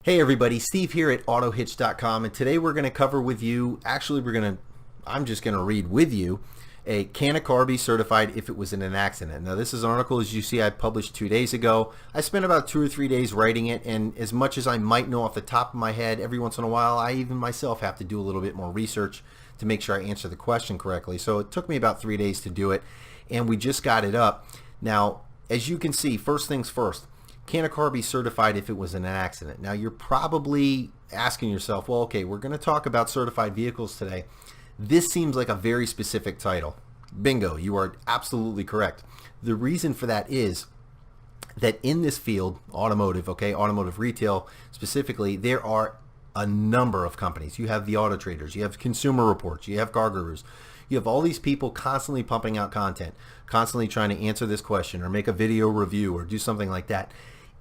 Hey everybody, Steve here at Autohitch.com, and today we're going to cover with you, I'm just going to read with you, can a car be certified if it was in an accident? Now this is an article, as you see, I published 2 days ago. I spent about 2 or 3 days writing it, and as much as I might know off the top of my head, every once in a while I even myself have to do a little bit more research to make sure I answer the question correctly. So it took me about 3 days to do it, and we just got it up. Now, as you can see, first things first, can a car be certified if it was in an accident? Now you're probably asking yourself, well, okay, we're going to talk about certified vehicles today. This seems like a very specific title. Bingo, you are absolutely correct. The reason for that is that in this field, automotive, okay, automotive retail specifically, there are a number of companies. You have the Auto Traders, you have Consumer Reports, you have Car Gurus. You have all these people constantly pumping out content, constantly trying to answer this question or make a video review or do something like that.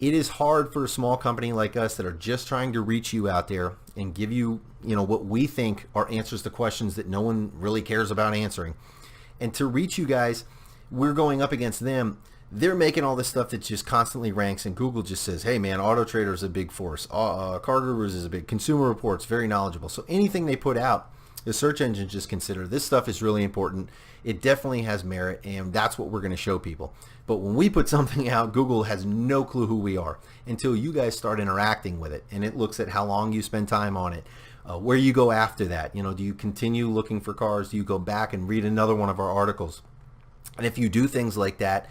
It is hard for a small company like us that are just trying to reach you out there and give you, what we think are answers to questions that no one really cares about answering. And to reach you guys, we're going up against them. They're making all this stuff that just constantly ranks, and Google just says, hey man, Auto Trader is a big force. Car Gurus is a big, Consumer Reports, very knowledgeable. So anything they put out, the search engines just consider this stuff is really important. It definitely has merit, and that's what we're going to show people. But when we put something out, Google has no clue who we are until you guys start interacting with it, and it looks at how long you spend time on it, where you go after that. Do you continue looking for cars? Do you go back and read another one of our articles? And if you do things like that,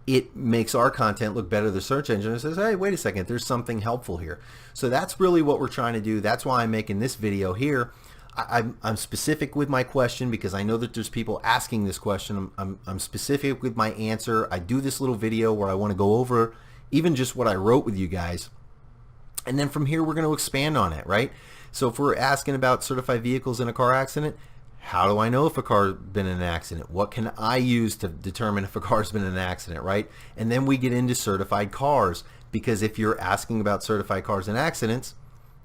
it makes our content look better to the search engine and says, hey, wait a second, there's something helpful here. So that's really what we're trying to do. That's why I'm making this video here. I'm specific with my question because I know that there's people asking this question. I'm specific with my answer. I do this little video where I want to go over even just what I wrote with you guys. And then from here, we're going to expand on it, right? So if we're asking about certified vehicles in a car accident, how do I know if a car's been in an accident? What can I use to determine if a car's been in an accident, right? And then we get into certified cars, because if you're asking about certified cars and accidents,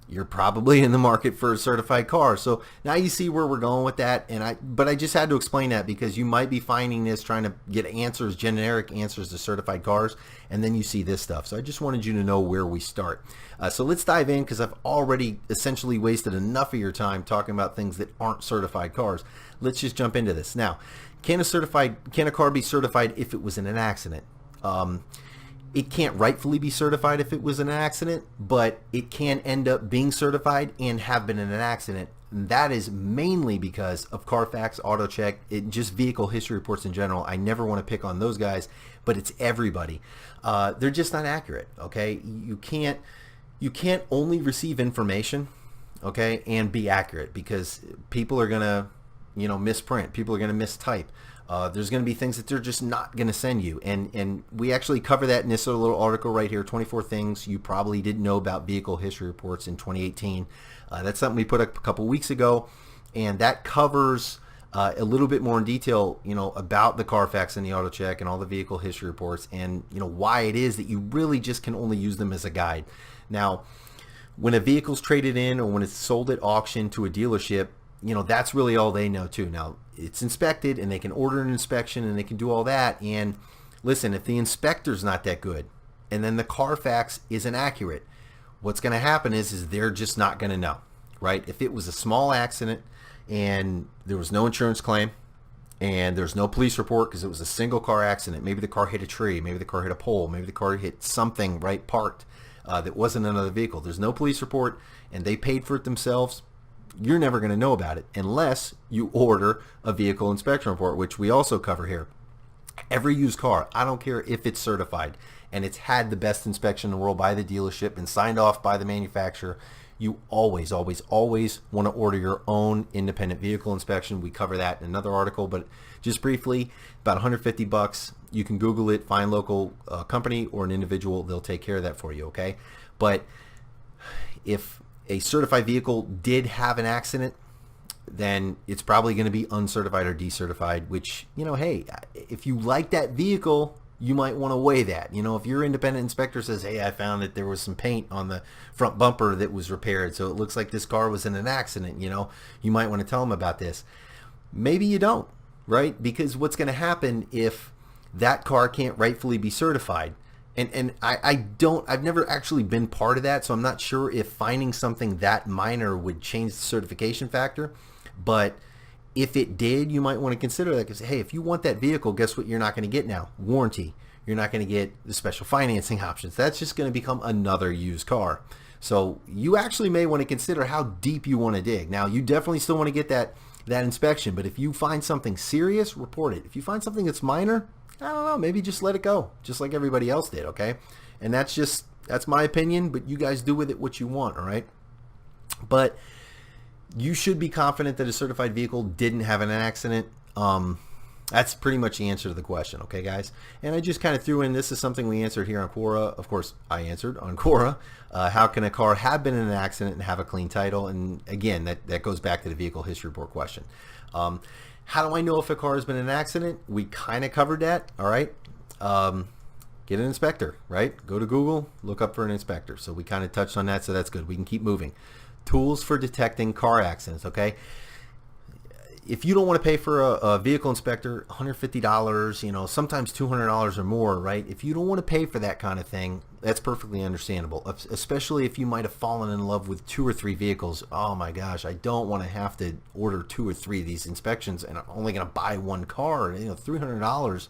you're probably in the market for a certified car. So now you see where we're going with that. But I just had to explain that because you might be finding this trying to get answers, generic answers to certified cars, and then you see this stuff. So I just wanted you to know where we start. So let's dive in, because I've already essentially wasted enough of your time talking about things that aren't certified cars. Let's just jump into this. Now, can a car be certified if it was in an accident? It can't rightfully be certified if it was an accident, but it can end up being certified and have been in an accident. And that is mainly because of Carfax, Autocheck, just vehicle history reports in general. I never want to pick on those guys, but it's everybody. They're just not accurate, okay? You can't only receive information, okay, and be accurate, because people are going to, misprint. People are going to mistype. There's going to be things that they're just not going to send you, and we actually cover that in this little article right here, 24 things you probably didn't know about vehicle history reports in 2018. That's something we put up a couple weeks ago, and that covers a little bit more in detail, about the Carfax and the Autocheck and all the vehicle history reports, and why it is that you really just can only use them as a guide. Now, when a vehicle's traded in or when it's sold at auction to a dealership, that's really all they know too. Now, it's inspected, and they can order an inspection, and they can do all that. And listen, if the inspector's not that good, and then the Carfax isn't accurate, what's going to happen is they're just not going to know, right? If it was a small accident and there was no insurance claim and there's no police report because it was a single car accident, maybe the car hit a tree, maybe the car hit a pole, maybe the car hit something, right, parked, that wasn't another vehicle. There's no police report, and they paid for it themselves. You're never going to know about it unless you order a vehicle inspection report, which we also cover here. Every used car, I don't care if it's certified and it's had the best inspection in the world by the dealership and signed off by the manufacturer, you always, always, always want to order your own independent vehicle inspection. We cover that in another article, but just briefly, about $150. You can Google it, find local company or an individual. They'll take care of that for you, okay? But if a certified vehicle did have an accident, then it's probably going to be uncertified or decertified, which, hey, if you like that vehicle, you might want to weigh that. If your independent inspector says, hey, I found that there was some paint on the front bumper that was repaired, so it looks like this car was in an accident, you might want to tell them about this. Maybe you don't, right? Because what's going to happen if that car can't rightfully be certified? And I've never actually been part of that, so I'm not sure if finding something that minor would change the certification factor. But if it did, you might want to consider that, because, hey, if you want that vehicle, guess what you're not going to get now? Warranty. You're not going to get the special financing options. That's just going to become another used car. So you actually may want to consider how deep you want to dig. Now, you definitely still want to get that inspection, but if you find something serious, report it. If you find something that's minor, I don't know, maybe just let it go, just like everybody else did, okay? And that's my opinion, but you guys do with it what you want, all right? But you should be confident that a certified vehicle didn't have an accident. That's pretty much the answer to the question, okay, guys? And I just kind of threw in, this is something we answered here on Quora. Of course, I answered on Quora. How can a car have been in an accident and have a clean title? And again, that goes back to the vehicle history report question. How do I know if a car has been in an accident? We kind of covered that, all right? Get an inspector, right? Go to Google, look up for an inspector. So we kind of touched on that, so that's good. We can keep moving. Tools for detecting car accidents, okay? If you don't want to pay for a vehicle inspector, $150, sometimes $200 or more, right? If you don't want to pay for that kind of thing, that's perfectly understandable, especially if you might have fallen in love with 2 or 3 vehicles. Oh my gosh, I don't want to have to order 2 or 3 of these inspections, and I'm only going to buy one car. $300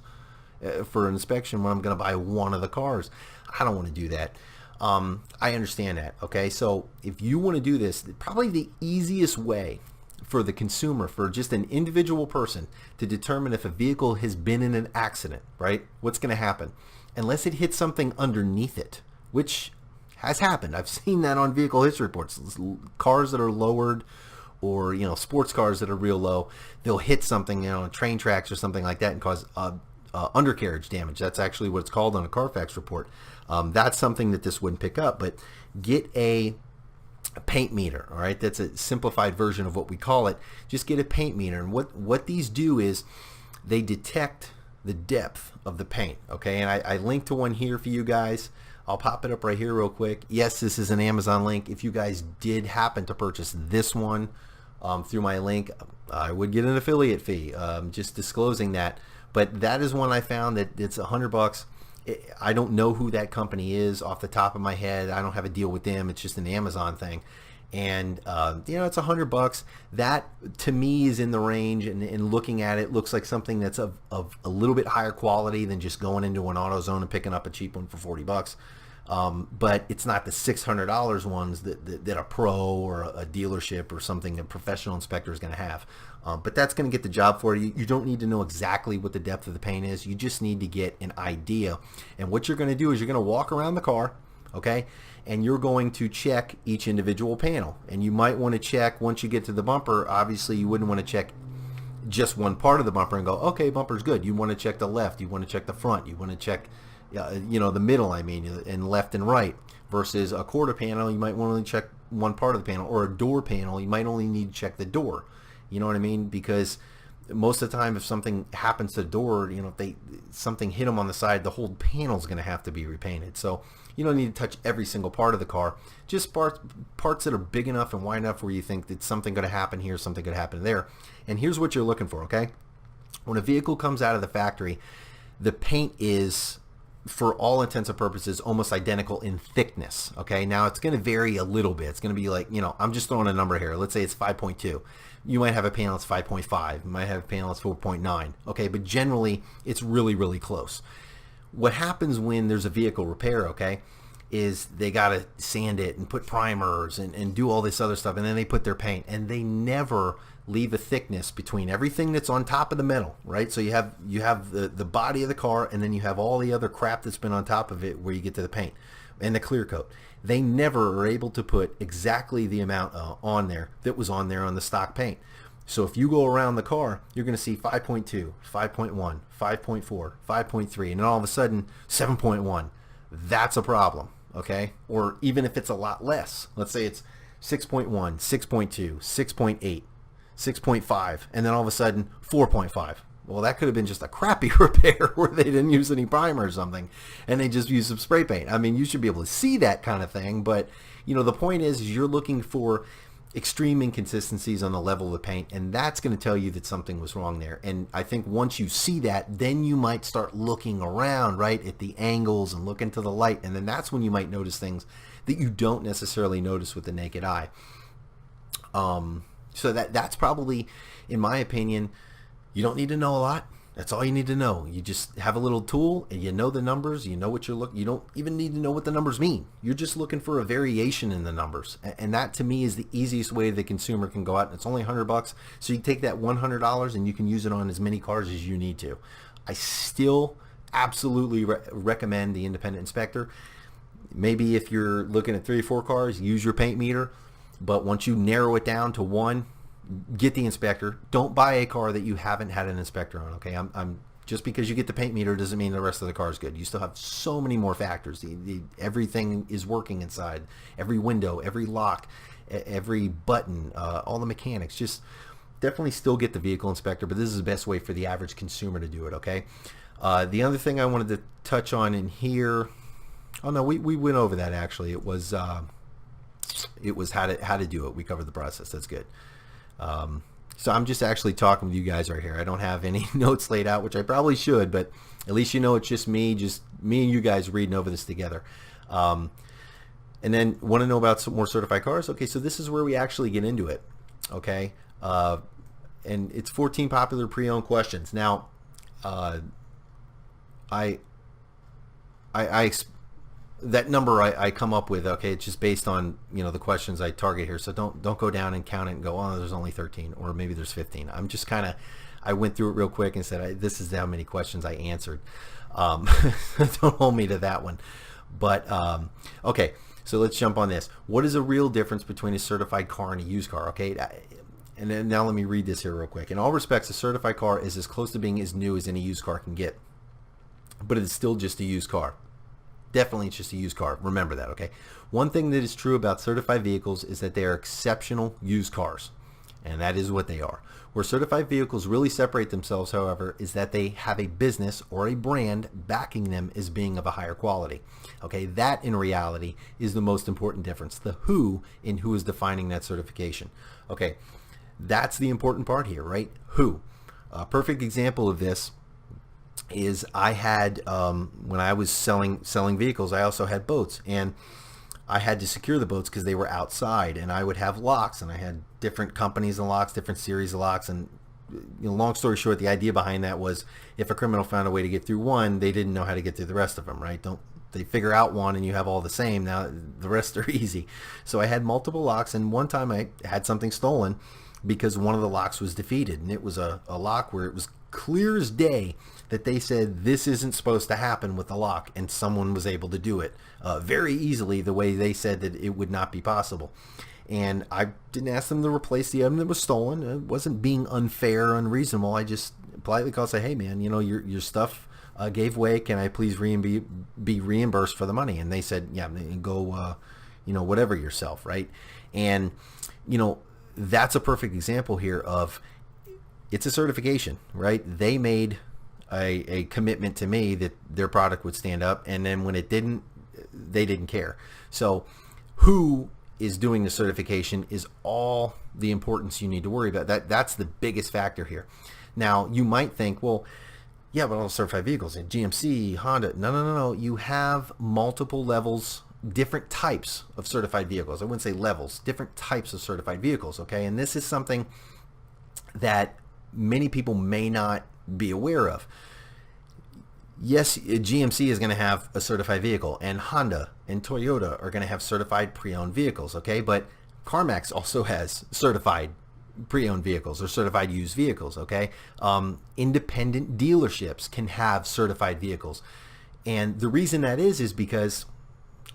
for an inspection when I'm going to buy one of the cars. I don't want to do that. I understand that, okay? So if you want to do this, probably the easiest way for the consumer, for just an individual person to determine if a vehicle has been in an accident, right? What's going to happen? Unless it hits something underneath it, which has happened. I've seen that on vehicle history reports. Cars that are lowered, or sports cars that are real low, they'll hit something, train tracks or something like that, and cause undercarriage damage. That's actually what it's called on a Carfax report. That's something that this wouldn't pick up. But get a paint meter, all right? That's a simplified version of what we call it. Just get a paint meter, and what these do is they detect the depth of the paint, okay? And I linked to one here for you guys. I'll pop it up right here real quick. Yes, this is an Amazon link. If you guys did happen to purchase this one through my link, I would get an affiliate fee, just disclosing that. But that is one I found that it's $100. I don't know who that company is off the top of my head. I don't have a deal with them. It's just an Amazon thing. And, it's $100. That, to me, is in the range, and looking at it, looks like something that's of a little bit higher quality than just going into an AutoZone and picking up a cheap one for $40. But it's not the $600 ones that a pro or a dealership or something, a professional inspector is going to have. But that's going to get the job for you. You don't need to know exactly what the depth of the paint is. You just need to get an idea. And what you're going to do is you're going to walk around the car, okay? And you're going to check each individual panel. And you might want to check, once you get to the bumper, obviously you wouldn't want to check just one part of the bumper and go, okay, bumper's good. You want to check the left. You want to check the front. You want to check the middle, and left and right. Versus a quarter panel, you might want to check one part of the panel. Or a door panel, you might only need to check the door. You know what I mean? Because most of the time, if something happens to the door, if something hit them on the side, the whole panel is going to have to be repainted. So you don't need to touch every single part of the car. Just parts that are big enough and wide enough where you think that something going to happen here, something going to happen there. And here's what you're looking for, okay? When a vehicle comes out of the factory, the paint is, for all intents and purposes, almost identical in thickness, okay? Now, it's going to vary a little bit. It's going to be like, I'm just throwing a number here. Let's say it's 5.2. You might have a panel that's 5.5. You might have a panel that's 4.9, okay? But generally, it's really, really close. What happens when there's a vehicle repair, okay, is they got to sand it and put primers and do all this other stuff, and then they put their paint, and they never leave a thickness between everything that's on top of the metal, right? So you have the body of the car, and then you have all the other crap that's been on top of it where you get to the paint and the clear coat. They never are able to put exactly the amount on there that was on there on the stock paint. So if you go around the car, you're going to see 5.2, 5.1, 5.4, 5.3, and then all of a sudden 7.1. That's a problem, okay? Or even if it's a lot less, let's say it's 6.1, 6.2, 6.8, 6.5, and then all of a sudden 4.5. Well, that could have been just a crappy repair where they didn't use any primer or something, and they just used some spray paint. I mean, you should be able to see that kind of thing, but the point is you're looking for extreme inconsistencies on the level of the paint, and that's going to tell you that something was wrong there. And I think once you see that, then you might start looking around, right, at the angles and look into the light, and then that's when you might notice things that you don't necessarily notice with the naked eye. So that's probably, in my opinion, you don't need to know a lot. That's all you need to know. You just have a little tool and you know the numbers, you know what you're looking. You don't even need to know what the numbers mean. You're just looking for a variation in the numbers. And that to me is the easiest way the consumer can go out. And it's only $100. So you take that $100 and you can use it on as many cars as you need to. I still absolutely recommend the independent inspector. Maybe if you're looking at 3 or 4 cars, use your paint meter. But once you narrow it down to one, get the inspector. Don't buy a car that you haven't had an inspector on. Okay, I'm just because you get the paint meter doesn't mean the rest of the car is good. You still have so many more factors. Everything is working inside. Every window, every lock, every button, all the mechanics. Just definitely still get the vehicle inspector. But this is the best way for the average consumer to do it. Okay. The other thing I wanted to touch on in here. Oh no, we went over that actually. It was how to do it. We covered the process. That's good. So I'm just actually talking with you guys right here. I don't have any notes laid out, which I probably should, but at least you know it's just me and you guys reading over this together. And then want to know about some more certified cars? Okay, so this is where we actually get into it. Okay, and it's 14 popular pre-owned questions. Now, that number I come up with, okay, it's just based on, the questions I target here. So don't go down and count it and go, oh, there's only 13 or maybe there's 15. I'm just I went through it real quick and said, this is how many questions I answered. Don't hold me to that one. But, okay, so let's jump on this. What is a real difference between a certified car and a used car? Okay, and then now let me read this here real quick. In all respects, a certified car is as close to being as new as any used car can get. But it's still just a used car. Definitely it's just a used car. Remember that, okay? One thing that is true about certified vehicles is that they are exceptional used cars. And that is what they are. Where certified vehicles really separate themselves, however, is that they have a business or a brand backing them as being of a higher quality. Okay, that in reality is the most important difference. The who in who is defining that certification. Okay, that's the important part here, right? Who. A perfect example of this is I had when I was selling vehicles, I also had boats, and I had to secure the boats because they were outside, and I would have locks, and I had different companies and locks, different series of locks, and long story short, the idea behind that was if a criminal found a way to get through one, they didn't know how to get through the rest of them, right? Don't they figure out one and you have all the same, now the rest are easy. So I had multiple locks, and one time I had something stolen because one of the locks was defeated, and it was a lock where it was clear as day that they said this isn't supposed to happen with the lock, and someone was able to do it very easily the way they said that it would not be possible. And I didn't ask them to replace the item that was stolen. It wasn't being unfair or unreasonable. I just politely called and say, hey man, your stuff gave way. Can I please be reimbursed for the money? And they said, yeah, go whatever yourself, right? And that's a perfect example here of it's a certification, right? They made a commitment to me that their product would stand up, and then when it didn't, they didn't care. So who is doing the certification is all the importance you need to worry about. That's the biggest factor here. Now, you might think, well, yeah, but all certified vehicles, GMC, Honda, no. You have multiple levels, different types of certified vehicles. I wouldn't say levels, different types of certified vehicles, okay? And this is something that many people may not be aware of. Yes, GMC is going to have a certified vehicle, and Honda and Toyota are going to have certified pre-owned vehicles, okay? But CarMax also has certified pre-owned vehicles or certified used vehicles, okay? Independent dealerships can have certified vehicles. And the reason that is because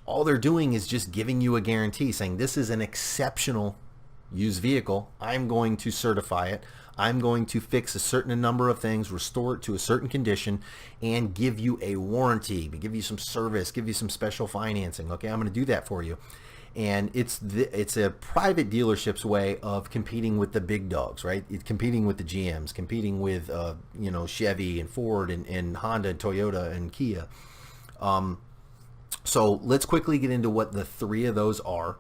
all they're doing is just giving you a guarantee saying this is an exceptional used vehicle. I'm going to certify it. I'm going to fix a certain number of things, restore it to a certain condition, and give you a warranty, give you some service, give you some special financing. Okay, I'm going to do that for you. And it's a private dealership's way of competing with the big dogs, right? It's competing with the GMs, competing with Chevy and Ford and Honda and Toyota and Kia. So let's quickly get into what the three of those are.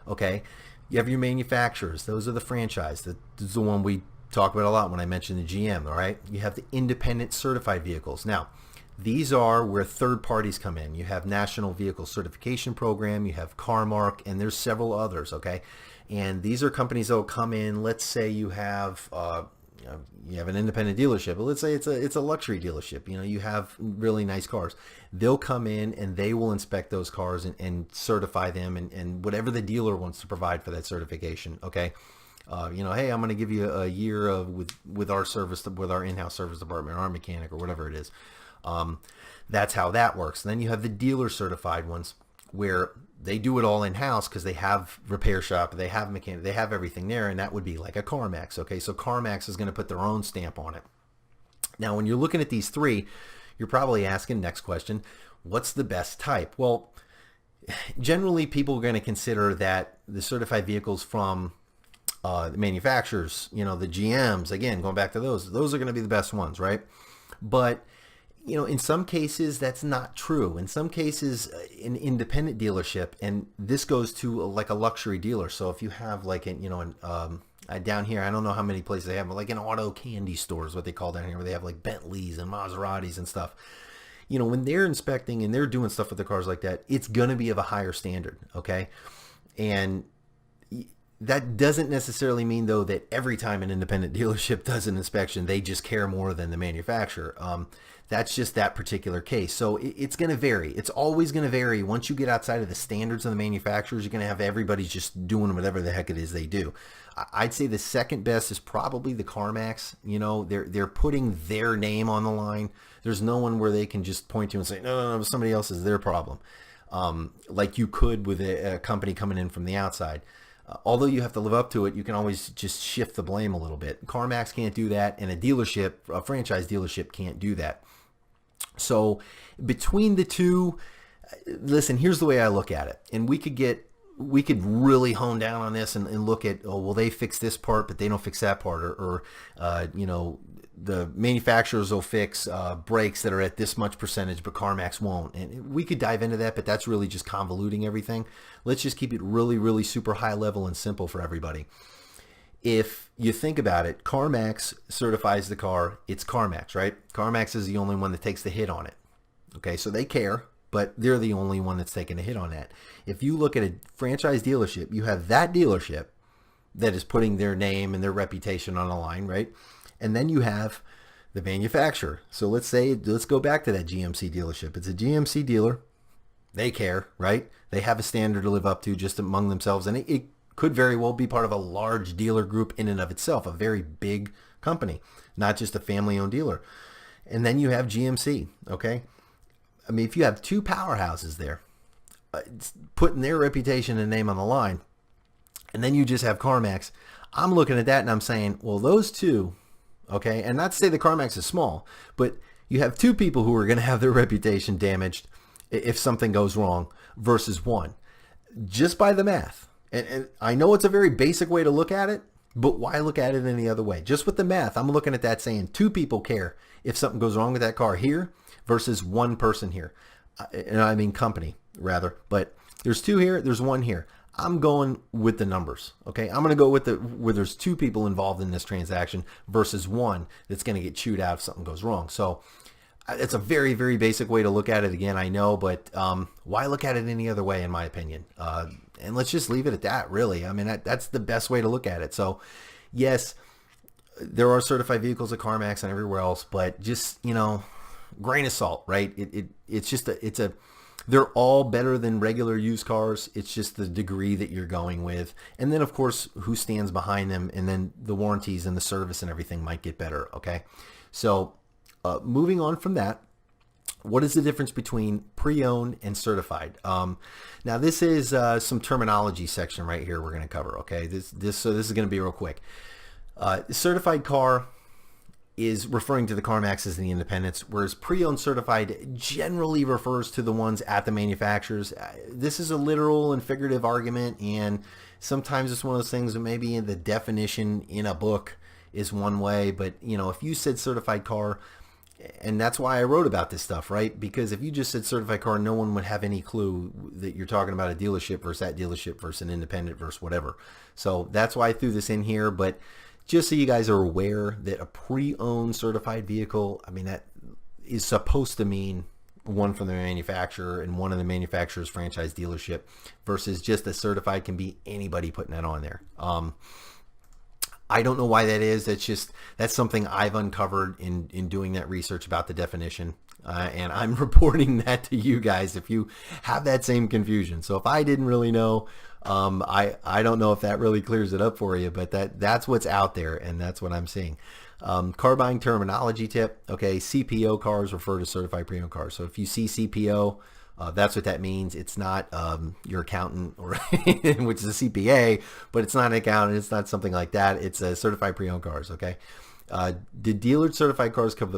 Okay, You have your manufacturers. Those are the franchise. This is the one we talk about a lot when I mention the GM, all right? You have the independent certified vehicles. Now, these are where third parties come in. You have National Vehicle Certification Program, you have Carmark, and there's several others, okay? And these are companies that will come in. Let's say you have an independent dealership, but let's say it's a luxury dealership. You have really nice cars. They'll come in and they will inspect those cars and certify them and whatever the dealer wants to provide for that certification, okay? Hey, I'm going to give you a year of with our service, with our in-house service department, or our mechanic, or whatever it is. That's how that works. And then you have the dealer certified ones where they do it all in-house because they have repair shop, they have mechanic, they have everything there, and that would be like a CarMax. Okay, so CarMax is going to put their own stamp on it. Now, when you're looking at these three, you're probably asking, next question, what's the best type? Well, generally people are going to consider that the certified vehicles from the manufacturers, the GMs, again, going back to those are going to be the best ones, right? But in some cases that's not true. In some cases, an independent dealership, and this goes to like a luxury dealer. So if you have like down here, I don't know how many places they have, but like an auto candy store is what they call down here, where they have like Bentleys and Maseratis and stuff. When they're inspecting and they're doing stuff with the cars like that, it's going to be of a higher standard, okay? And that doesn't necessarily mean, though, that every time an independent dealership does an inspection, they just care more than the manufacturer. That's just that particular case. So it's going to vary. It's always going to vary. Once you get outside of the standards of the manufacturers, you're going to have everybody just doing whatever the heck it is they do. I'd say the second best is probably the CarMax. They're putting their name on the line. There's no one where they can just point to and say, no, somebody else is their problem. Like you could with a company coming in from the outside. Although you have to live up to it, you can always just shift the blame a little bit. CarMax can't do that, and a franchise dealership can't do that. So between the two, listen, here's the way I look at it. And we could really hone down on this and look at, they fix this part, but they don't fix that part. Or the manufacturers will fix brakes that are at this much percentage, but CarMax won't. And we could dive into that, but that's really just convoluting everything. Let's just keep it really, really super high level and simple for everybody. If you think about it, CarMax certifies the car. It's CarMax, right? CarMax is the only one that takes the hit on it. Okay, so they care, but they're the only one that's taking a hit on that. If you look at a franchise dealership, you have that dealership that is putting their name and their reputation on the line, right? And then you have the manufacturer. So let's go back to that GMC dealership. It's a GMC dealer. They care, right? They have a standard to live up to just among themselves. And it could very well be part of a large dealer group in and of itself, a very big company, not just a family-owned dealer. And then you have GMC, okay? I mean, if you have two powerhouses there, putting their reputation and name on the line, and then you just have CarMax, I'm looking at that and I'm saying, well, those two, okay, and not to say the CarMax is small, but you have two people who are going to have their reputation damaged if something goes wrong versus one, just by the math. And I know it's a very basic way to look at it, but why look at it any other way? Just with the math, I'm looking at that saying two people care if something goes wrong with that car here versus one person here. And I mean company, rather. But there's two here, there's one here. I'm going with the numbers, okay? I'm going to go with where there's two people involved in this transaction versus one that's going to get chewed out if something goes wrong. So it's a very, very basic way to look at it. Again, I know, but why look at it any other way, in my opinion? And let's just leave it at that, really. I mean, that's the best way to look at it. So, yes, there are certified vehicles at CarMax and everywhere else, but just, grain of salt, right? They're all better than regular used cars. It's just the degree that you're going with. And then, of course, who stands behind them, and then the warranties and the service and everything might get better, okay? So, moving on from that, what is the difference between pre-owned and certified? Now this is some terminology section right here we're going to cover. Okay, this is going to be real quick. Certified car is referring to the CarMaxes and the independents, whereas pre-owned certified generally refers to the ones at the manufacturers. This is a literal and figurative argument, and sometimes it's one of those things that maybe in the definition in a book is one way, but if you said certified car, And that's why I wrote about this stuff, right? Because if you just said certified car, no one would have any clue that you're talking about a dealership versus that dealership versus an independent versus whatever. So that's why I threw this in here. But just so you guys are aware that a pre-owned certified vehicle, I mean, that is supposed to mean one from the manufacturer and one of the manufacturer's franchise dealership, versus just a certified can be anybody putting that on there. I don't know why that is. That's something I've uncovered in doing that research about the definition. And I'm reporting that to you guys if you have that same confusion. So if I didn't really know, I don't know if that really clears it up for you, but that's what's out there, and that's what I'm seeing. Car buying terminology tip. Okay, CPO cars refer to certified pre-owned cars. So if you see CPO, that's what that means. It's not your accountant, or which is a CPA, but it's not an accountant. It's not something like that. It's a certified pre-owned cars. Okay. Did dealer certified cars come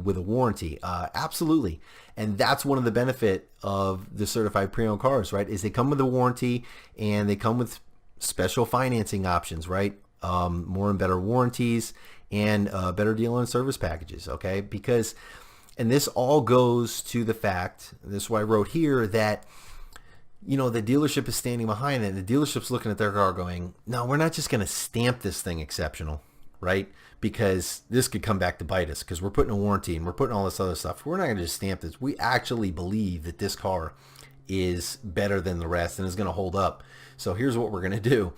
with a warranty? Absolutely. And that's one of the benefit of the certified pre-owned cars, right? Is they come with a warranty, and they come with special financing options, right? More and better warranties, and better deal on service packages. Okay. Because, and this all goes to the fact, this is why I wrote here, that, you know, the dealership is standing behind it. The dealership's looking at their car going, no, we're not just going to stamp this thing exceptional, right? Because this could come back to bite us, because we're putting a warranty and we're putting all this other stuff. We're not going to just stamp this. We actually believe that this car is better than the rest and is going to hold up. So here's what we're going to do.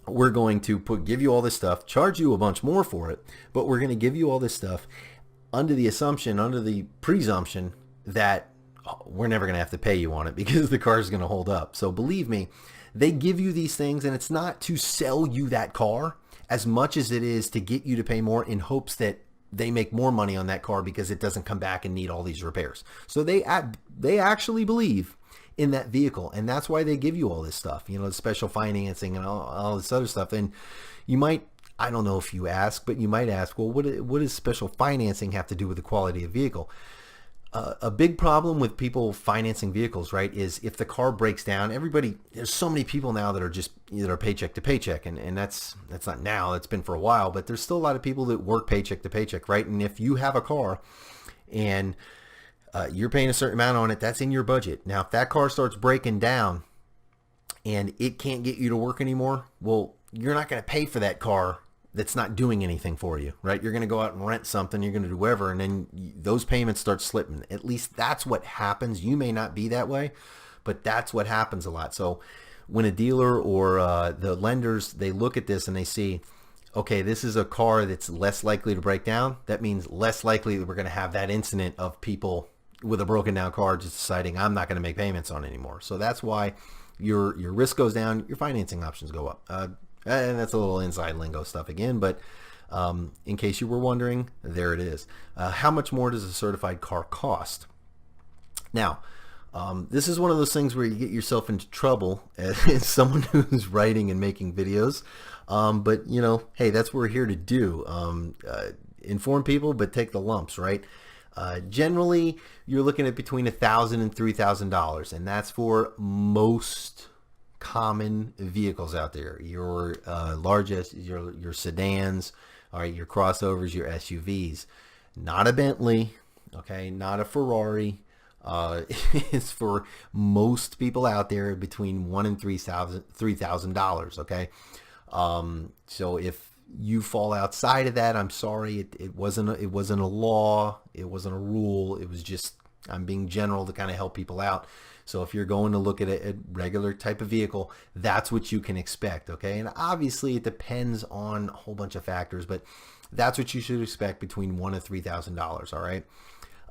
We're going to give you all this stuff, charge you a bunch more for it, but we're going to give you all this stuff under the presumption that we're never going to have to pay you on it, because the car is going to hold up. So believe me, they give you these things, and it's not to sell you that car as much as it is to get you to pay more in hopes that they make more money on that car because it doesn't come back and need all these repairs. So they actually believe in that vehicle, and that's why they give you all this stuff, you know, the special financing and all this other stuff. And you might, I don't know if you ask, but you might ask, well, what does special financing have to do with the quality of vehicle? A big problem with people financing vehicles, right, is if the car breaks down, there's so many people now that are paycheck to paycheck, and that's not now, it's been for a while, but there's still a lot of people that work paycheck to paycheck, right? And if you have a car and you're paying a certain amount on it, that's in your budget. Now, if that car starts breaking down and it can't get you to work anymore, well, you're not going to pay for that car that's not doing anything for you, right? You're going to go out and rent something, you're going to do whatever, and then those payments start slipping. At least that's what happens. You may not be that way, but that's what happens a lot. So when a dealer or the lenders, they look at this and they see, okay, this is a car that's less likely to break down. That means less likely that we're going to have that incident of people with a broken down car just deciding, I'm not going to make payments on it anymore. So that's why your risk goes down, your financing options go up. And that's a little inside lingo stuff again, but in case you were wondering, there it is. How much more does a certified car cost? Now, this is one of those things where you get yourself into trouble as someone who's writing and making videos. But, you know, hey, that's what we're here to do. Inform people, but take the lumps, right? Generally, you're looking at between $1,000 and $3,000, and that's for most common vehicles out there. Your largest, your sedans, all right, your crossovers, your SUVs. Not a Bentley, okay, not a Ferrari. It's for most people out there between $1,000 and $3,000. Okay, so if you fall outside of that, I'm sorry. It wasn't a law. It wasn't a rule. It was just, I'm being general to kind of help people out. So if you're going to look at a regular type of vehicle, that's what you can expect, okay? And obviously it depends on a whole bunch of factors, but that's what you should expect between $1,000 and $3,000, all right?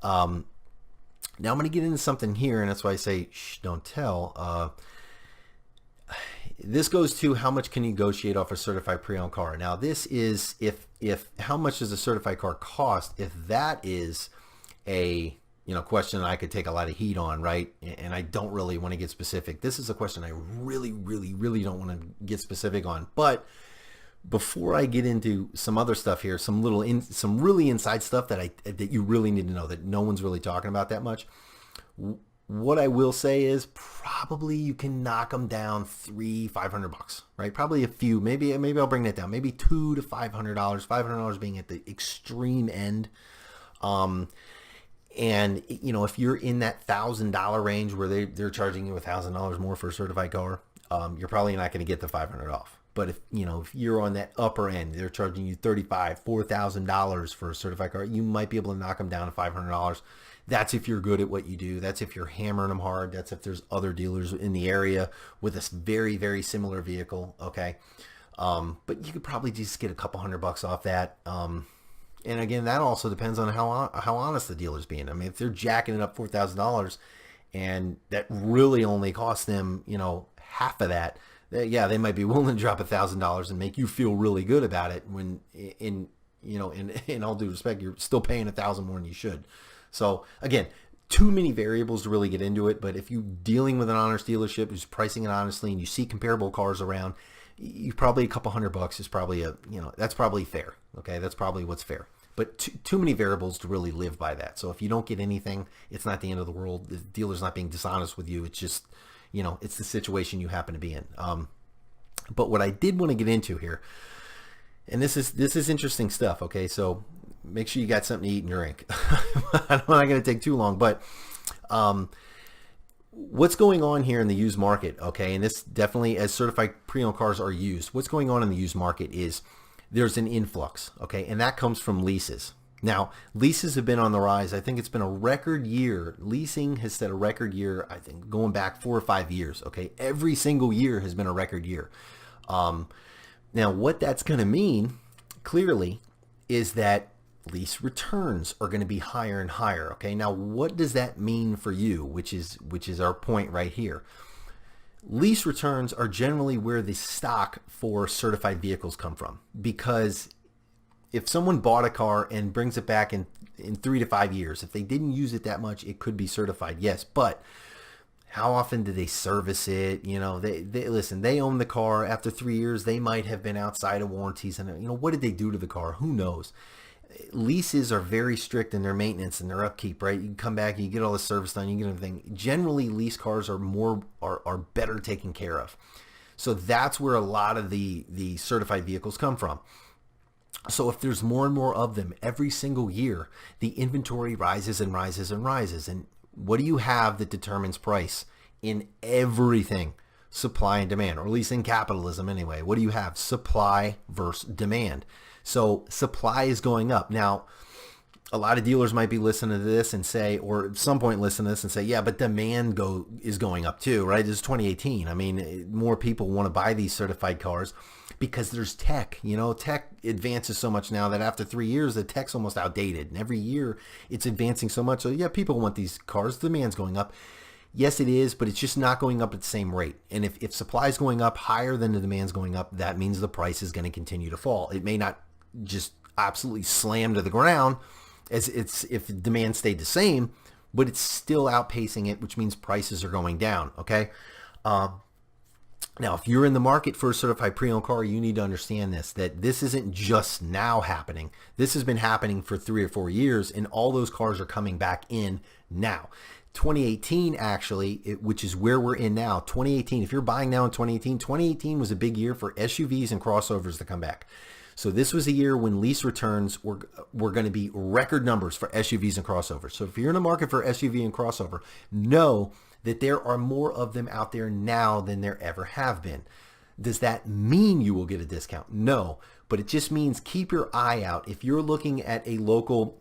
Now I'm going to get into something here, and that's why I say, shh, don't tell. This goes to how much can you negotiate off a certified pre-owned car. Now this is if how much does a certified car cost? If that is a question I could take a lot of heat on, right? And I don't really want to get specific. This is a question I really, really, really don't want to get specific on. But before I get into some other stuff here, some really inside stuff that you really need to know that no one's really talking about that much. What I will say is probably you can knock them down $500, right? Probably a few, maybe I'll bring that down, maybe $200 to $500, $500 being at the extreme end. And if you're in that $1,000 range where they're charging you $1,000 more for a certified car, you're probably not going to get the 500 off. But if you're on that upper end, they're charging you $4,000 for a certified car, you might be able to knock them down to $500. That's if you're good at what you do. That's if you're hammering them hard. That's if there's other dealers in the area with a very, very similar vehicle. Okay. But you could probably just get a couple $100 off that. And again, that also depends on how honest the dealer's being. I mean, if they're jacking it up $4,000 and that really only costs them, half of that, yeah, they might be willing to drop $1,000 and make you feel really good about it when in all due respect, you're still paying $1,000 more than you should. So again, too many variables to really get into it. But if you're dealing with an honest dealership who's pricing it honestly and you see comparable cars around, you probably a couple $100 is probably that's probably fair. Okay. That's probably what's fair, but too many variables to really live by that. So if you don't get anything, it's not the end of the world. The dealer's not being dishonest with you. It's just, it's the situation you happen to be in. But what I did want to get into here, and this is interesting stuff. Okay. So make sure you got something to eat and drink. I'm not going to take too long, but, what's going on here in the used market, okay, and this definitely, as certified pre-owned cars are used, what's going on in the used market is there's an influx, okay, and that comes from leases. Now, leases have been on the rise. I think it's been a record year. Leasing has set a record year, I think, going back 4 or 5 years, okay? Every single year has been a record year. Now, what that's going to mean, clearly, is that lease returns are going to be higher and higher. Okay. Now, what does that mean for you? Which is our point right here. Lease returns are generally where the stock for certified vehicles come from, because if someone bought a car and brings it back in 3 to 5 years, if they didn't use it that much, it could be certified. Yes. But how often do they service it? They listen, they own the car. After 3 years, they might have been outside of warranties, and what did they do to the car? Who knows? Leases are very strict in their maintenance and their upkeep, right? You can come back and you get all the service done, you get everything. Generally, lease cars are better taken care of. So that's where a lot of the certified vehicles come from. So if there's more and more of them every single year, the inventory rises and rises and rises. And what do you have that determines price in everything? Supply and demand, or at least in capitalism anyway. What do you have? Supply versus demand. So supply is going up. Now, a lot of dealers might be listening to this and say, or at some point listen to this and say, yeah, but demand is going up too, right? This is 2018. I mean, more people want to buy these certified cars because there's tech. Tech advances so much now that after 3 years, the tech's almost outdated. And every year it's advancing so much. So yeah, people want these cars. Demand's going up. Yes, it is, but it's just not going up at the same rate. And if supply is going up higher than the demand's going up, that means the price is going to continue to fall. It may not just absolutely slam to the ground as if demand stayed the same, but it's still outpacing it, which means prices are going down. Okay. Now, if you're in the market for a certified pre-owned car, you need to understand that this isn't just now happening. This has been happening for 3 or 4 years, and all those cars are coming back in now. 2018, actually, which is where we're in now. 2018, if you're buying now in 2018 was a big year for SUVs and crossovers to come back. So this was a year when lease returns were going to be record numbers for SUVs and crossovers. So if you're in the market for SUV and crossover, know that there are more of them out there now than there ever have been. Does that mean you will get a discount? No, but it just means keep your eye out. If you're looking at a local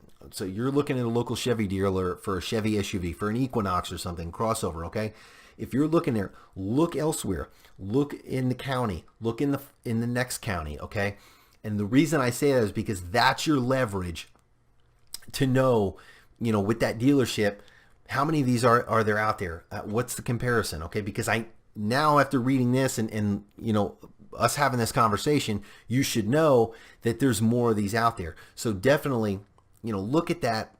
Chevy dealer for a Chevy SUV, for an Equinox or something, crossover, okay? If you're looking there, look elsewhere. Look in the county. Look in the next county, okay? And the reason I say that is because that's your leverage to know, with that dealership, how many of these are there out there? What's the comparison? Okay. Because now after reading this and us having this conversation, you should know that there's more of these out there. So definitely, look at that,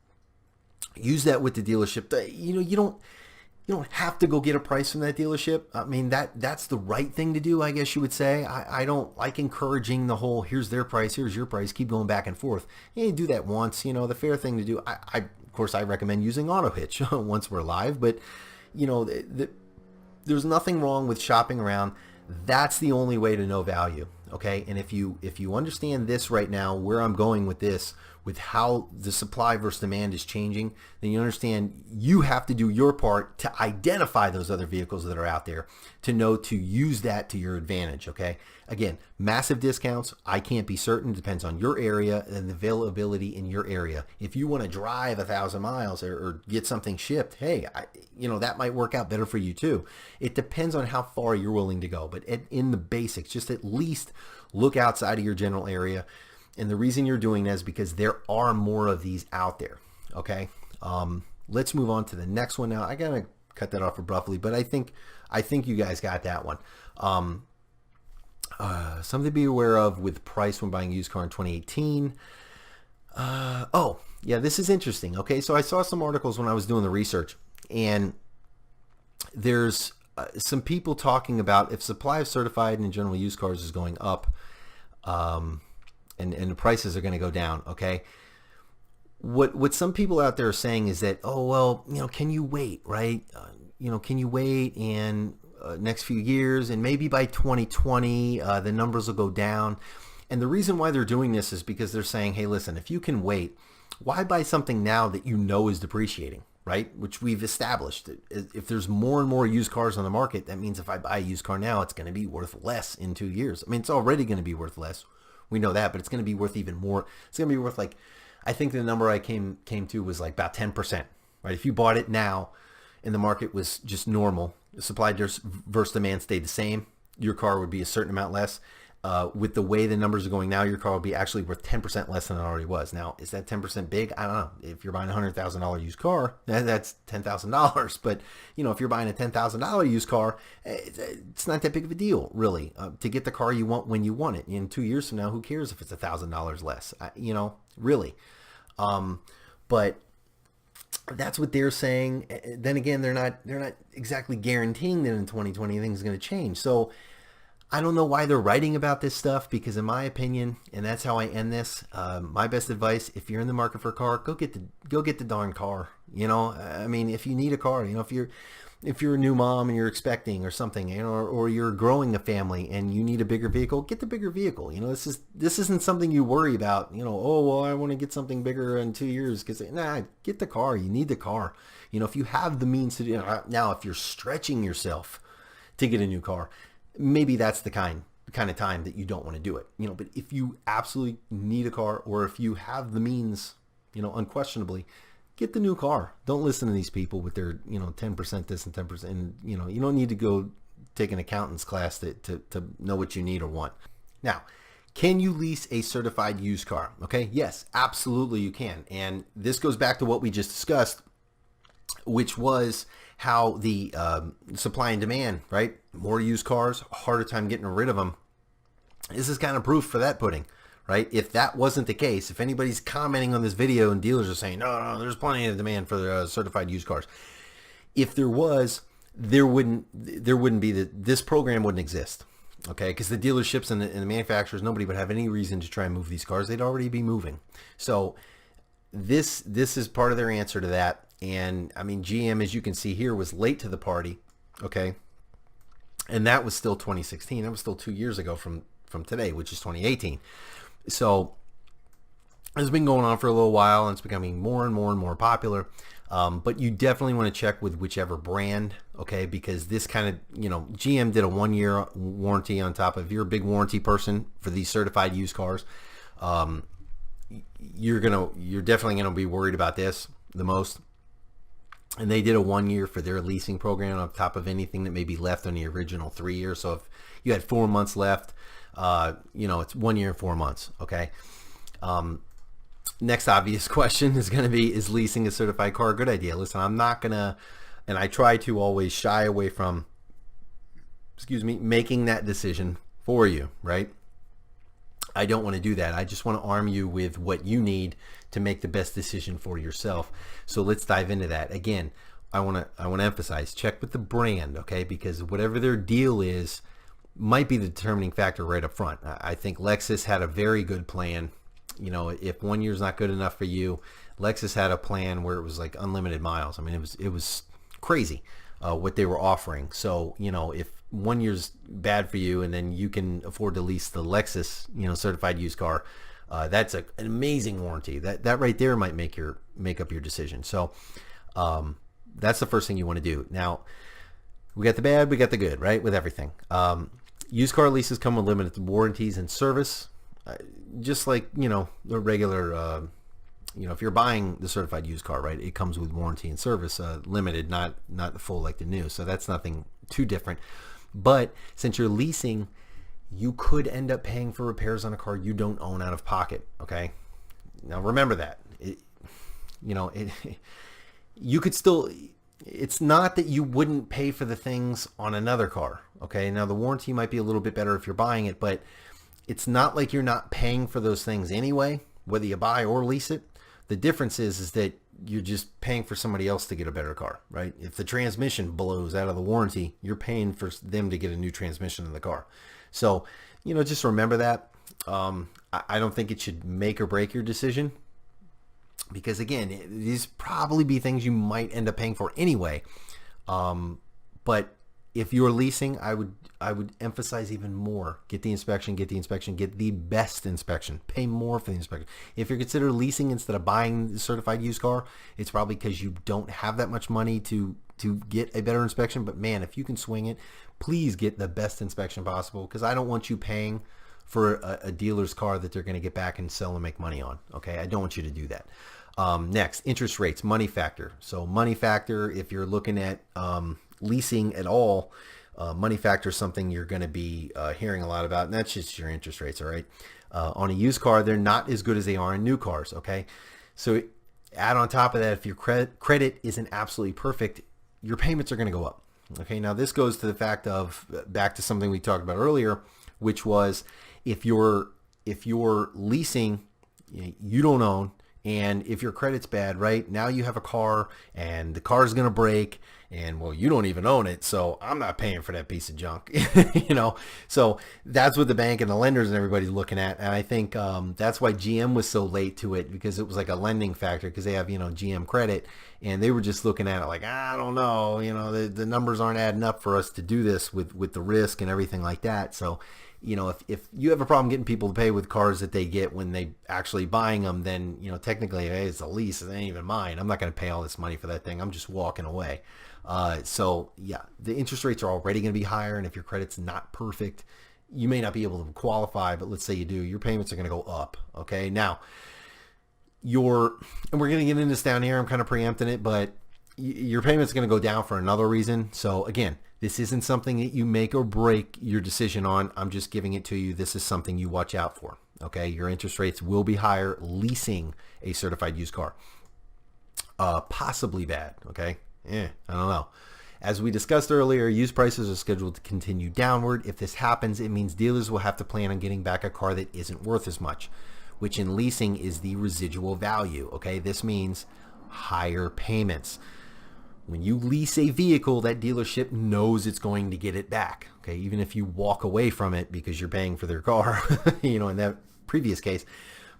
use that with the dealership. You don't have to go get a price from that dealership. I mean, that's the right thing to do, I guess you would say. I don't like encouraging the whole, here's their price, here's your price, keep going back and forth. You do that once, the fair thing to do. Of course, I recommend using Autohitch once we're live, but there's nothing wrong with shopping around. That's the only way to know value. okay? And if you understand this right now, where I'm going with this, with how the supply versus demand is changing, then you understand you have to do your part to identify those other vehicles that are out there, to know to use that to your advantage, okay? Again, massive discounts, I can't be certain, depends on your area and the availability in your area. If you want to drive 1,000 miles or get something shipped, hey, that might work out better for you too. It depends on how far you're willing to go, but in the basics, just at least look outside of your general area. And the reason you're doing that is because there are more of these out there, okay? Let's move on to the next one now. I gotta cut that off abruptly, but I think you guys got that one. Something to be aware of with price when buying a used car in 2018. Oh, yeah, this is interesting, okay? So I saw some articles when I was doing the research, and there's some people talking about if supply of certified and general used cars is going up, and the prices are going to go down, okay? What some people out there are saying is that, oh, well, can you wait, right? Can you wait and next few years, and maybe by 2020, the numbers will go down. And the reason why they're doing this is because they're saying, hey, listen, if you can wait, why buy something now that you know is depreciating, right? Which we've established. If there's more and more used cars on the market, that means if I buy a used car now, it's going to be worth less in 2 years. I mean, it's already going to be worth less. We know that, but it's going to be worth even more. It's going to be worth, like, I think the number I came to was like about 10%, right? If you bought it now and the market was just normal, the supply versus demand stayed the same, your car would be a certain amount less. With the way the numbers are going now, your car will be actually worth 10% less than it already was. Now, is that 10% big? I don't know. If you're buying a $100,000 used car, that's $10,000. But, if you're buying a $10,000 used car, it's not that big of a deal, really, to get the car you want when you want it. In 2 years from now, who cares if it's $1,000 less? Really. But that's what they're saying. Then again, they're not exactly guaranteeing that in 2020 things are going to change. So I don't know why they're writing about this stuff, because in my opinion, and that's how I end this, my best advice, if you're in the market for a car, go get the darn car. I mean, if you need a car, if you're a new mom and you're expecting or something, or you're growing a family and you need a bigger vehicle, get the bigger vehicle. This isn't something you worry about, oh, well, I want to get something bigger in 2 years, because get the car. You need the car. If you have the means to do it. Now, if you're stretching yourself to get a new car, maybe that's the kind of time that you don't want to do it. But if you absolutely need a car, or if you have the means, unquestionably, get the new car. Don't listen to these people with their, 10% this and 10%. And, you don't need to go take an accountant's class to know what you need or want. Now, can you lease a certified used car? Okay. Yes, absolutely you can. And this goes back to what we just discussed, which was how the supply and demand, right? More used cars, harder time getting rid of them. This is kind of proof for that pudding, right? If that wasn't the case, if anybody's commenting on this video and dealers are saying, no, there's plenty of demand for certified used cars. If there was, there wouldn't be this program wouldn't exist, okay? Because the dealerships and the manufacturers, nobody would have any reason to try and move these cars. They'd already be moving. So this is part of their answer to that. And I mean, GM, as you can see here, was late to the party, okay? And that was still 2016. That was still 2 years ago from today, which is 2018. So it's been going on for a little while, and it's becoming more and more and more popular. But you definitely want to check with whichever brand, okay? Because this kind of, GM did a 1-year warranty on top of. If you're a big warranty person for these certified used cars, you're definitely gonna be worried about this the most. And they did a 1 year for their leasing program on top of anything that may be left on the original 3 years. So if you had 4 months left, it's 1 year and 4 months. Okay. Next obvious question is going to be, is leasing a certified car a good idea? Listen, I'm not going to, and I try to always shy away from, making that decision for you, right? I don't want to do that. I just want to arm you with what you need to make the best decision for yourself. So let's dive into that. Again, I want to emphasize, check with the brand, okay? Because whatever their deal is might be the determining factor right up front. I think Lexus had a very good plan. If 1 year's not good enough for you, Lexus had a plan where it was like unlimited miles. I mean, it was crazy what they were offering. So, 1 year's bad for you, and then you can afford to lease the Lexus, certified used car. That's an amazing warranty. That right there might make up your decision. So that's the first thing you want to do. Now, we got the bad, we got the good, right? With everything. Used car leases come with limited warranties and service, just like the regular. If you're buying the certified used car, right, it comes with warranty and service, limited, not the full like the new. So that's nothing too different. But since you're leasing, you could end up paying for repairs on a car you don't own out of pocket. Okay, now remember that. You could still. It's not that you wouldn't pay for the things on another car. Okay, now the warranty might be a little bit better if you're buying it, but it's not like you're not paying for those things anyway, whether you buy or lease it. The difference is that you're just paying for somebody else to get a better car, right? If the transmission blows out of the warranty, you're paying for them to get a new transmission in the car. So, just remember that. I don't think it should make or break your decision, because again, these probably be things you might end up paying for anyway. But if you're leasing, I would emphasize even more. Get the inspection, get the best inspection. Pay more for the inspection. If you're considering leasing instead of buying the certified used car, it's probably because you don't have that much money to get a better inspection. But man, if you can swing it, please get the best inspection possible, because I don't want you paying for a dealer's car that they're going to get back and sell and make money on. Okay, I don't want you to do that. Next, interest rates, money factor. So money factor, if you're looking at leasing at all, money factor is something you're going to be hearing a lot about, and that's just your interest rates. All right, on a used car, they're not as good as they are in new cars. Okay, so add on top of that, if your credit isn't absolutely perfect, your payments are going to go up. Okay, now this goes to the fact of, back to something we talked about earlier, which was if you're leasing, you don't own, and if your credit's bad, right, now you have a car and the car is going to break, and well, you don't even own it, so I'm not paying for that piece of junk. So that's what the bank and the lenders and everybody's looking at. And I think that's why GM was so late to it, because it was like a lending factor, because they have GM credit, and they were just looking at it like, I don't know, the numbers aren't adding up for us to do this with the risk and everything like that. So if you have a problem getting people to pay with cars that they get when they actually buying them, then technically, hey, it's a lease, it ain't even mine. I'm not going to pay all this money for that thing. I'm just walking away. So yeah, the interest rates are already going to be higher, and if your credit's not perfect, you may not be able to qualify. But let's say you do, your payments are going to go up. Okay, now and we're going to get into this down here. I'm kind of preempting it, but your payment's going to go down for another reason. So again, this isn't something that you make or break your decision on. I'm just giving it to you. This is something you watch out for. Okay, your interest rates will be higher leasing a certified used car. Possibly bad. Okay, I don't know. As we discussed earlier, used prices are scheduled to continue downward. If this happens, it means dealers will have to plan on getting back a car that isn't worth as much, which in leasing is the residual value. Okay, this means higher payments. When you lease a vehicle, that dealership knows it's going to get it back. Okay, even if you walk away from it because you're paying for their car, in that previous case,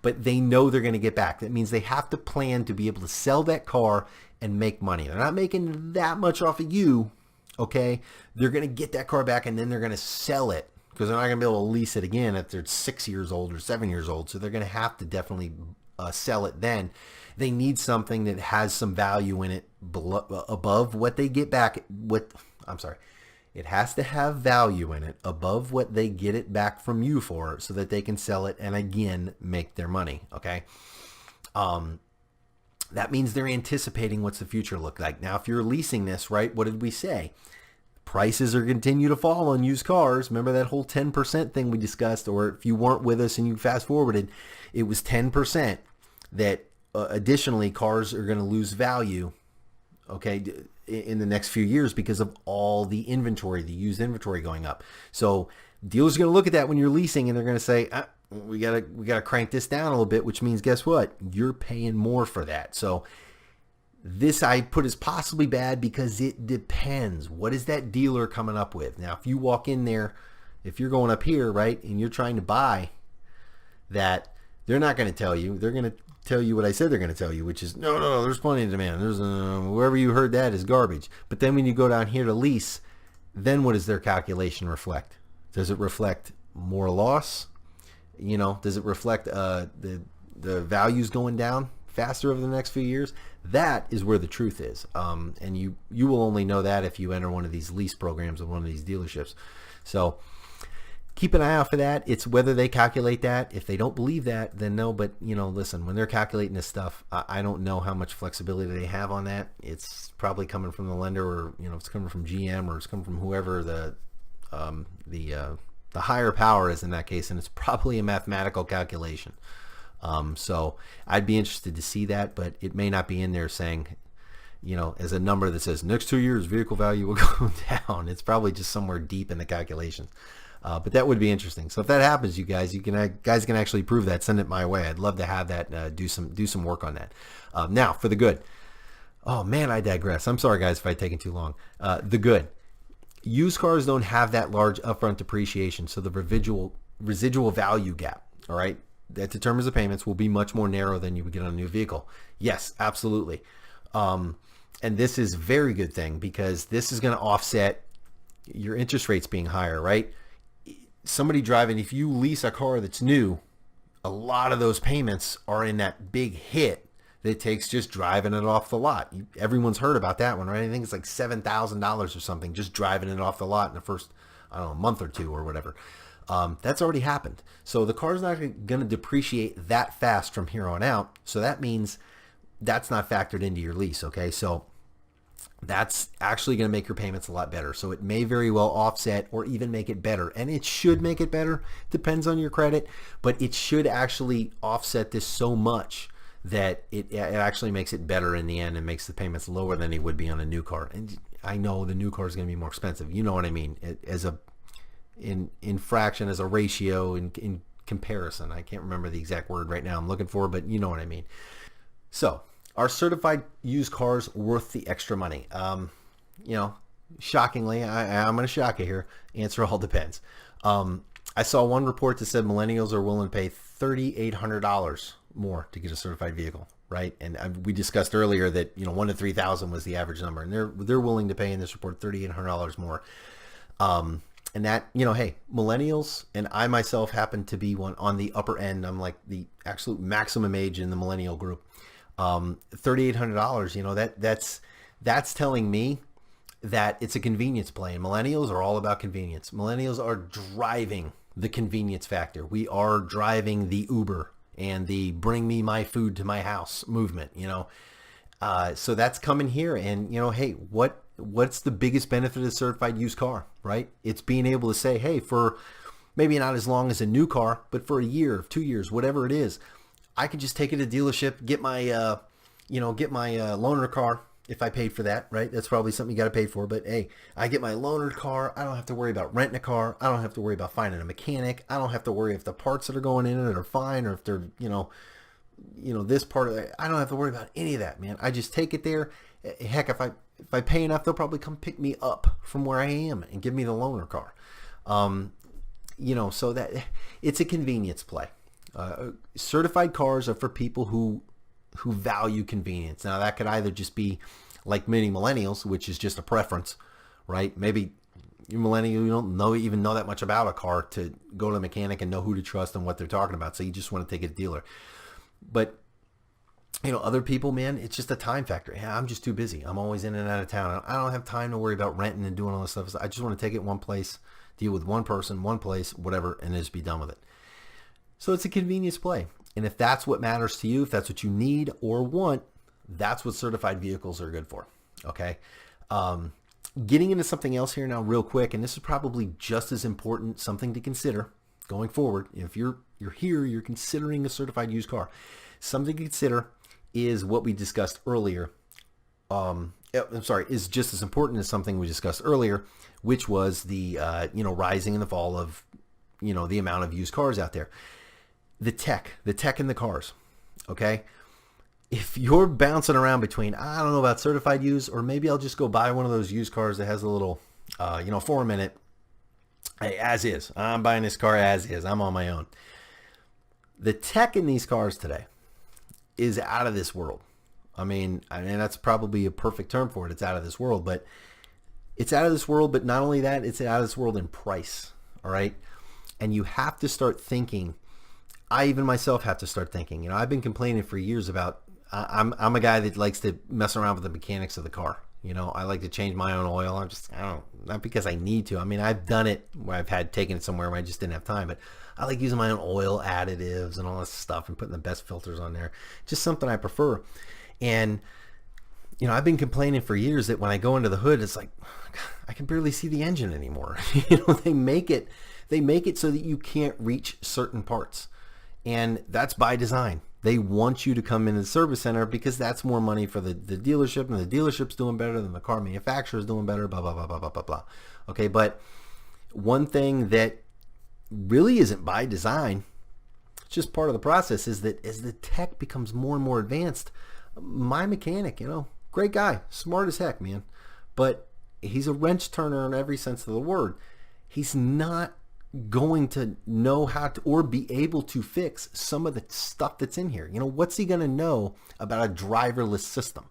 but they know they're going to get back. That means they have to plan to be able to sell that car and make money. They're not making that much off of you. Okay, they're going to get that car back, and then they're going to sell it, because they're not going to be able to lease it again if they're 6 years old or 7 years old. So they're going to have to definitely sell it then. They need something that has some value in it above what they get back. It has to have value in it above what they get it back from you for, so that they can sell it and again make their money. Okay. That means they're anticipating what's the future look like. Now, if you're leasing this, right, what did we say? Prices are continue to fall on used cars. Remember that whole 10% thing we discussed, or if you weren't with us and you fast forwarded, it was 10% that additionally cars are going to lose value, okay, in the next few years because of all the inventory, the used inventory going up. So dealers are going to look at that when you're leasing, and they're going to say, we gotta crank this down a little bit, which means guess what? You're paying more for that. So this I put as possibly bad because it depends. What is that dealer coming up with? Now, if you walk in there, if you're going up here, right, and you're trying to buy that, they're not going to tell you. They're going to tell you what I said they're going to tell you, which is, no, there's plenty of demand. There's wherever you heard that is garbage. But then when you go down here to lease, then what does their calculation reflect? Does it reflect more loss? Does it reflect the values going down faster over the next few years? That is where the truth is. And you will only know that if you enter one of these lease programs with one of these dealerships. So keep an eye out for that. It's whether they calculate that. If they don't believe that, then no. But listen, when they're calculating this stuff, I don't know how much flexibility they have on that. It's probably coming from the lender, or it's coming from GM, or it's coming from whoever the higher power is in that case, and it's probably a mathematical calculation. So I'd be interested to see that, but it may not be in there saying, as a number that says next 2 years vehicle value will go down. It's probably just somewhere deep in the calculations. But that would be interesting. So if that happens, you guys can actually prove that. Send it my way. I'd love to have that. Do some work on that. Now for the good. Oh man, I digress. I'm sorry guys if I've taken too long. The good. Used cars don't have that large upfront depreciation, so the residual value gap, all right, that determines the payments will be much more narrow than you would get on a new vehicle. Yes, absolutely. And this is a very good thing because this is going to offset your interest rates being higher, right? Somebody driving, if you lease a car that's new, a lot of those payments are in that big hit that it takes just driving it off the lot. Everyone's heard about that one, right? I think it's like $7,000 or something just driving it off the lot in the first, month or two or whatever. That's already happened. So the car's not going to depreciate that fast from here on out. So that means that's not factored into your lease, okay? So that's actually going to make your payments a lot better. So it may very well offset or even make it better. And it should make it better. Depends on your credit. But it should actually offset this so much that it actually makes it better in the end and makes the payments lower than it would be on a new car. And I know the new car is going to be more expensive. You know what I mean? In fraction, as a ratio, in comparison. I can't remember the exact word right now I'm looking for, but you know what I mean. So are certified used cars worth the extra money? Shockingly, I'm going to shock you here. Answer all depends. I saw one report that said millennials are willing to pay $3,800 more to get a certified vehicle, right? And we discussed earlier that 1 to 3,000 was the average number, and they're willing to pay in this report $3,800 more. And that, hey, millennials, and I myself happen to be one on the upper end. I'm like the absolute maximum age in the millennial group. $3,800, that's telling me that it's a convenience play, and millennials are all about convenience. Millennials are driving the convenience factor. We are driving the Uber and the bring me my food to my house movement, so that's coming here. And hey, what's the biggest benefit of a certified used car, right? It's being able to say, hey, for maybe not as long as a new car, but for a year, 2 years, whatever it is, I can just take it to the dealership, get my loaner car if I paid for that, right? That's probably something you got to pay for. But hey, I get my loaner car. I don't have to worry about renting a car. I don't have to worry about finding a mechanic. I don't have to worry if the parts that are going in it are fine, or if they're, this part of it. I don't have to worry about any of that, man. I just take it there. Heck, if I pay enough, they'll probably come pick me up from where I am and give me the loaner car. So that it's a convenience play. Certified cars are for people who value convenience. Now that could either just be like many millennials, which is just a preference, right? Maybe you're millennial, you don't even know that much about a car to go to the mechanic and know who to trust and what they're talking about. So you just want to take it to a dealer. But other people, man, it's just a time factor. Yeah, I'm just too busy. I'm always in and out of town. I don't have time to worry about renting and doing all this stuff. I just want to take it one place, deal with one person, one place, whatever, and just be done with it. So it's a convenience play. And if that's what matters to you, if that's what you need or want, that's what certified vehicles are good for. Okay. Getting into something else here now real quick, and this is probably just as important, something to consider going forward. If you're here, you're considering a certified used car. Something to consider is what we discussed earlier. Is just as important as something we discussed earlier, which was the, rising in the fall of, the amount of used cars out there. The tech in the cars, okay? If you're bouncing around between, I don't know about certified used, or maybe I'll just go buy one of those used cars that has a little, for a minute, hey, as is. I'm buying this car as is. I'm on my own. The tech in these cars today is out of this world. I mean, that's probably a perfect term for it. It's out of this world, but It's out of this world, but not only that, it's out of this world in price. All right. And you have to start thinking. I even myself have to start thinking. You know, I've been complaining for years about. I'm a guy that likes to mess around with the mechanics of the car. You know, I like to change my own oil. I don't, not because I need to. I mean, I've done it where I've had taken it somewhere where I just didn't have time, but I like using my own oil additives and all this stuff and putting the best filters on there. Just something I prefer. And, you know, I've been complaining for years that when I go into the hood, it's like, I can barely see the engine anymore. You know, they make it so that you can't reach certain parts. And that's by design. They want you to come into the service center because that's more money for the dealership, and the dealership's doing better than the car manufacturer's doing better, blah, blah, blah, blah, blah, blah, blah. Okay, but one thing that really isn't by design, it's just part of the process, is that as the tech becomes more and more advanced, my mechanic, you know, great guy, smart as heck, man, but he's a wrench turner in every sense of the word. He's not going to know how to or be able to fix some of the stuff that's in here. You know, what's he going to know about a driverless system?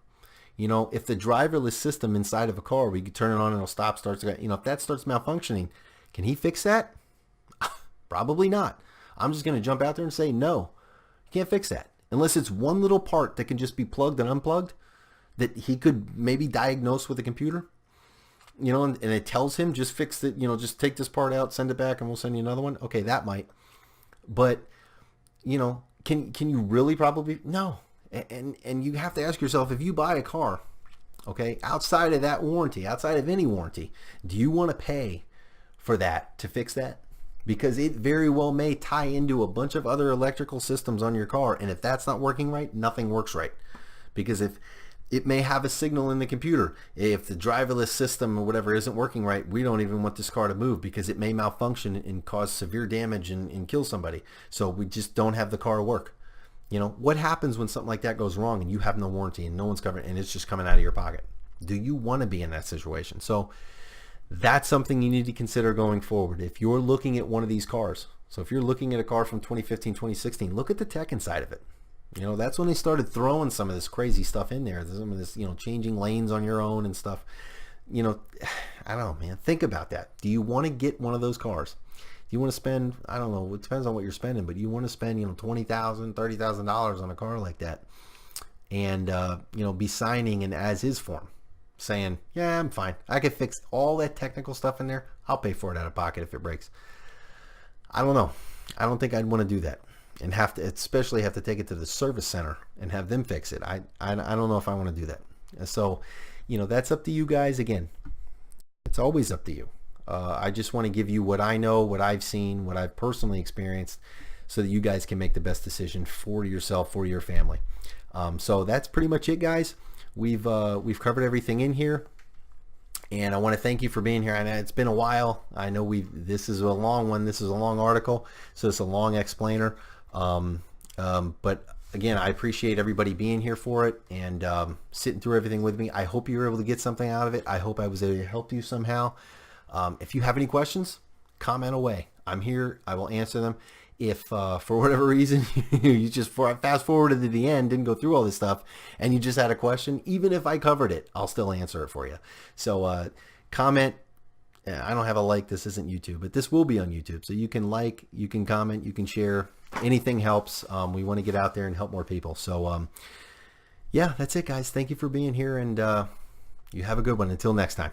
You know, if the driverless system inside of a car, we can turn it on and it'll stop, starts, you know, if that starts malfunctioning, can he fix that? Probably not. I'm just going to jump out there and say, no, you can't fix that. Unless it's one little part that can just be plugged and unplugged that he could maybe diagnose with a computer. You know, and it tells him, just fix it, you know, just take this part out, send it back, and we'll send you another one. Okay, that might. But, you know, can you really probably? No. And you have to ask yourself, if you buy a car, okay, outside of that warranty, outside of any warranty, do you want to pay for that to fix that? Because it very well may tie into a bunch of other electrical systems on your car. And if that's not working right, nothing works right. Because if it may have a signal in the computer. If the driverless system or whatever isn't working right, we don't even want this car to move because it may malfunction and cause severe damage and kill somebody. So we just don't have the car work. You know, what happens when something like that goes wrong and you have no warranty and no one's covered and it's just coming out of your pocket? Do you want to be in that situation? So that's something you need to consider going forward. If you're looking at one of these cars, so if you're looking at a car from 2015, 2016, look at the tech inside of it. You know, that's when they started throwing some of this crazy stuff in there. Some of this, you know, changing lanes on your own and stuff. You know, I don't know, man. Think about that. Do you want to get one of those cars? Do you want to spend, I don't know, it depends on what you're spending, but you want to spend, you know, $20,000, $30,000 on a car like that and, you know, be signing an as-is form saying, yeah, I'm fine. I can fix all that technical stuff in there. I'll pay for it out of pocket if it breaks. I don't know. I don't think I'd want to do that. And especially have to take it to the service center and have them fix it. I don't know if I want to do that. So, you know, that's up to you guys. Again, it's always up to you. I just want to give you what I know, what I've seen, what I've personally experienced, so that you guys can make the best decision for yourself, for your family. So that's pretty much it, guys. We've covered everything in here. And I want to thank you for being here. I know it's been a while. I know this is a long one. This is a long article, so it's a long explainer. But again, I appreciate everybody being here for it and sitting through everything with me. I hope you were able to get something out of it. I hope I was able to help you somehow. If you have any questions, comment away. I'm here. I will answer them. If for whatever reason you just fast forwarded to the end, didn't go through all this stuff, and you just had a question, even if I covered it, I'll still answer it for you. So comment. I don't have a like. This isn't YouTube, but this will be on YouTube. So you can like, you can comment, you can share. Anything helps. We want to get out there and help more people. So yeah, that's it, guys. Thank you for being here, and you have a good one. Until next time.